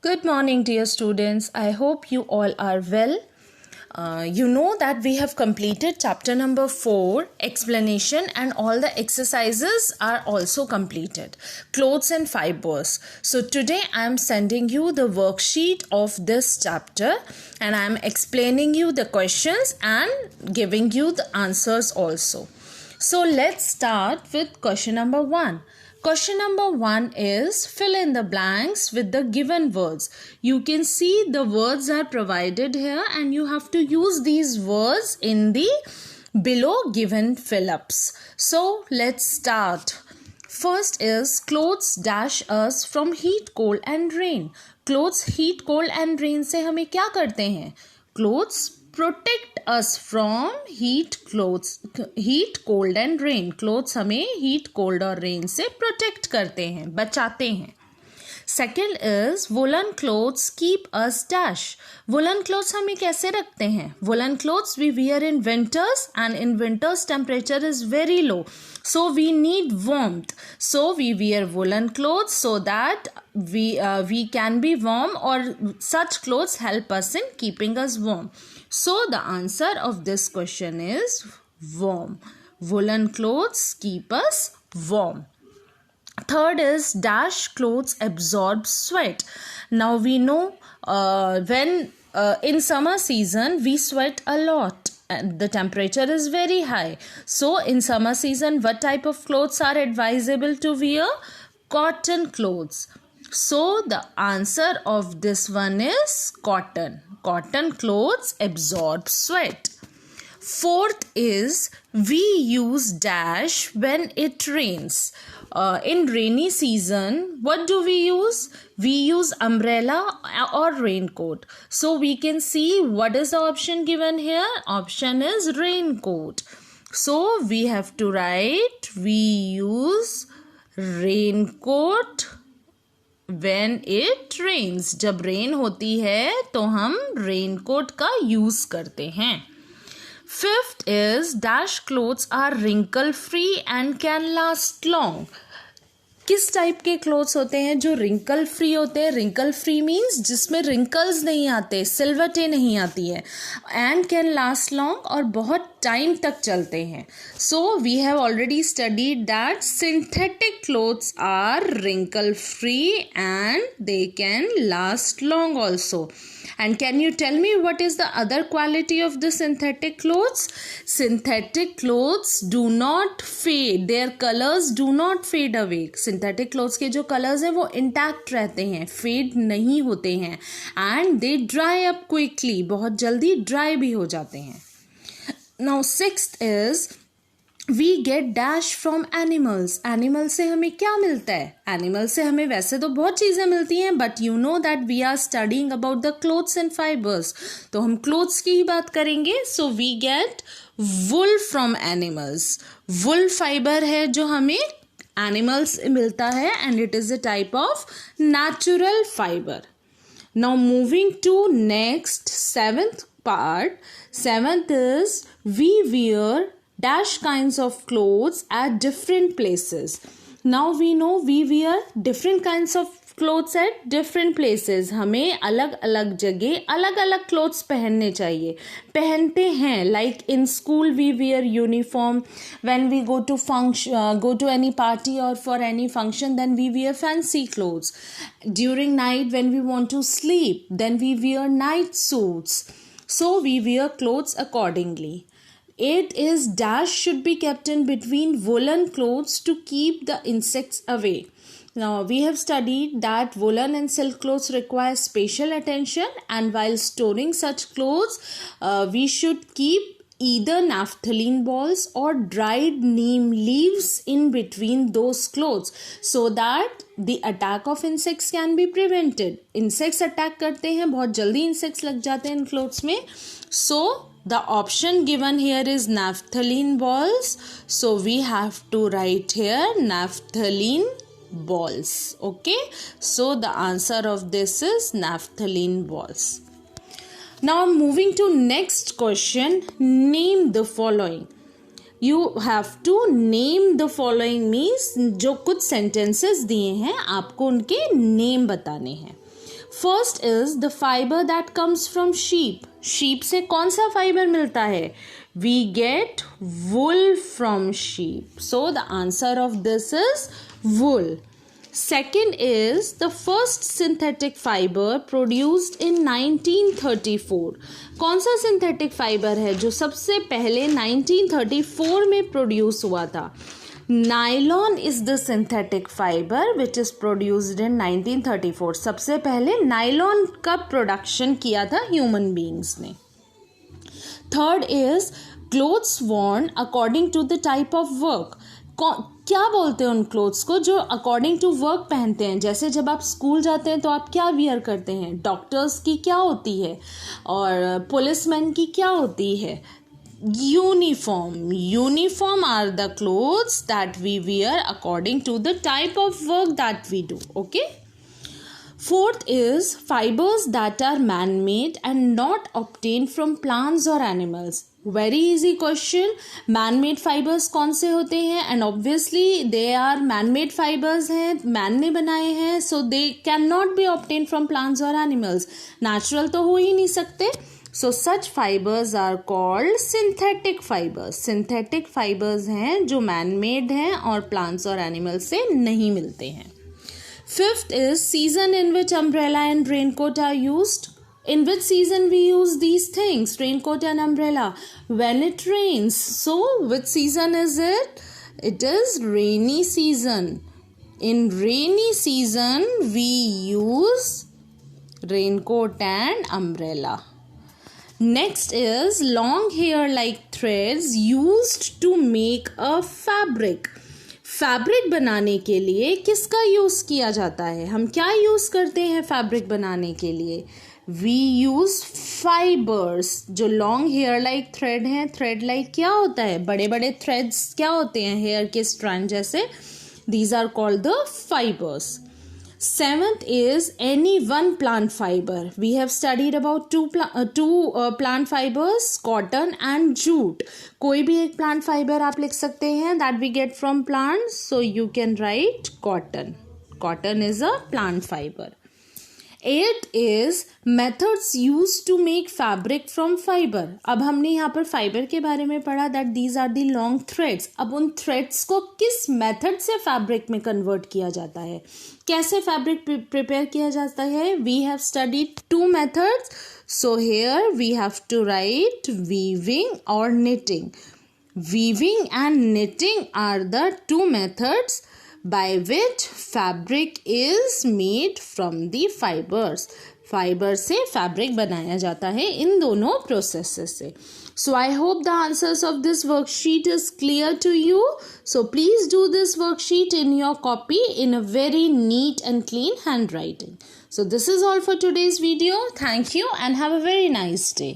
Good morning, dear students. I hope you all are well. You know that we have completed chapter number 4, explanation, and all the exercises are also completed. Clothes and fibers. So today I am sending you the worksheet of this chapter and I am explaining you the questions and giving you the answers also. So let's start with question number 1. Question number 1 is fill in the blanks with the given words. You can see the words are provided here and you have to use these words in the below given fill-ups. So let's start. First is clothes dash us from heat, cold and rain. Clothes heat, cold and rain से हमें क्या करते हैं? Clothes protect us from heat, cold and rain. Clothes हमें heat, cold और rain से protect करते हैं, बचाते हैं. Second is woolen clothes keep us dash. Woolen clothes हमें कैसे रखते हैं? Woolen clothes we wear in winters and in winters temperature is very low. So we need warmth. So we wear woolen clothes so that we can be warm, or such clothes help us in keeping us warm. So the answer of this question is warm. Woolen clothes keep us warm. Third is dash clothes absorb sweat. Now we know when in summer season we sweat a lot and the temperature is very high. So in summer season what type of clothes are advisable to wear? Cotton clothes. So the answer of this one is cotton. Cotton clothes absorb sweat. Fourth is we use dash when it rains. In rainy season, what do we use? We use umbrella or raincoat. So we can see what is the option given here. Option is raincoat. So we have to write we use raincoat when it rains. जब rain होती है तो हम raincoat का use करते हैं. Fifth is dash clothes are wrinkle free and can last long. किस type के क्लोथ्स होते हैं जो रिंकल फ्री होते हैं? रिंकल फ्री मीन्स जिसमें रिंकल्स नहीं आते, सिलवटें नहीं आती है. एंड कैन लास्ट लॉन्ग, और बहुत टाइम तक चलते हैं. So we have already studied that synthetic clothes are wrinkle free and they can last long also. And can you tell me what is the other quality of the synthetic clothes? Synthetic clothes do not fade. Their colors do not fade away. Synthetic clothes के जो colors हैं वो intact रहते हैं, fade नहीं होते हैं. And they dry up quickly. बहुत जल्दी dry भी हो जाते हैं. Now sixth is we get dash from animals. Animal से हमें क्या मिलता है? Animal से हमें वैसे तो बहुत चीज़ें मिलती हैं, but you know that we are studying about the clothes and fibers. तो हम clothes की ही बात करेंगे. So we get wool from animals. Wool fiber है जो हमें animals से मिलता है and it is a type of natural fiber. Now moving to next seventh part. Seventh is we wear dash kinds of clothes at different places. Now we know we wear different kinds of clothes at different places. हमें अलग अलग जगह अलग अलग clothes पहनने चाहिए, पहनते हैं. Like in school we wear uniform. When we go to any party or for any function, then we wear fancy clothes. During night when we want to sleep, then we wear night suits. So we wear clothes accordingly. 8 is dash should be kept in between woolen clothes to keep the insects away. Now we have studied that woolen and silk clothes require special attention, and while storing such clothes we should keep either naphthalene balls or dried neem leaves in between those clothes so that the attack of insects can be prevented. Insects attack करते हैं, बहुत जल्दी insects लग जाते हैं इन clothes में. So the option given here is naphthalene balls. So we have to write here naphthalene balls. Okay. So the answer of this is naphthalene balls. Now moving to next question. Name the following. You have to name the following means जो कुछ sentences दिए हैं आपको उनके name बताने हैं. First is the fibre that comes from sheep. Sheep से कौन सा फाइबर मिलता है? We get wool from sheep. So the answer of this is wool. Second is the first synthetic fiber produced in 1934. कौन सा सिंथेटिक फाइबर है जो सबसे पहले 1934 में प्रोड्यूस हुआ था? Nylon is the synthetic fibre which is produced in 1934. सबसे पहले नायलॉन का प्रोडक्शन किया था ह्यूमन बीइंग्स ने. Third is clothes worn according to the type of work. क्या बोलते हैं उन क्लोथ्स को जो अकॉर्डिंग टू वर्क पहनते हैं? जैसे जब आप स्कूल जाते हैं तो आप क्या वियर करते हैं? डॉक्टर्स की क्या होती है और पुलिसमैन की क्या होती है? Uniform. Uniform are the clothes that we wear according to the type of work that we do. Okay. Fourth is fibers that are man-made and not obtained from plants or animals. Very easy question. Man-made fibers कौन से होते हैं? And obviously they are man-made fibers हैं, man ने बनाए हैं, so they cannot be obtained from plants or animals. Natural तो हो ही नहीं सकते. So such fibers are called synthetic fibers. Synthetic fibers हैं जो man-made हैं और plants और animals से नहीं मिलते हैं. Fifth is season in which umbrella and raincoat are used. In which season we use these things, raincoat and umbrella? When it rains. So which season is it? It is rainy season. In rainy season we use raincoat and umbrella. Next is long hair like threads used to make a fabric. Fabric बनाने के लिए किसका use किया जाता है? हम क्या use करते हैं फैब्रिक बनाने के लिए? We use fibres. जो लॉन्ग हेयर लाइक थ्रेड हैं, थ्रेड लाइक क्या होता है? बड़े बड़े थ्रेड्स क्या होते हैं हेयर के स्ट्रैंड जैसे? These are called the fibres. Seventh is any one plant fiber. We have studied about two plant fibers, cotton and jute. कोई भी एक plant fiber आप लिख सकते हैं that we get from plants. So you can write cotton. Cotton is a plant fiber. Eighth is methods used to make fabric from fiber. अब हमने यहाँ पर फाइबर के बारे में पढ़ा that these are the long threads. अब उन threads को किस मेथड से फैब्रिक में कन्वर्ट किया जाता है? कैसे फैब्रिक प्रिपेयर किया जाता है? We have studied two methods. So here we have to write weaving or knitting. Weaving and knitting are the two methods by which fabric is made from the fibers. Fibre से fabric बनाया जाता है इन दोनों processes से. So I hope the answers of this worksheet is clear to you. So please do this worksheet in your copy in a very neat and clean handwriting. So this is all for today's video. Thank you and have a very nice day.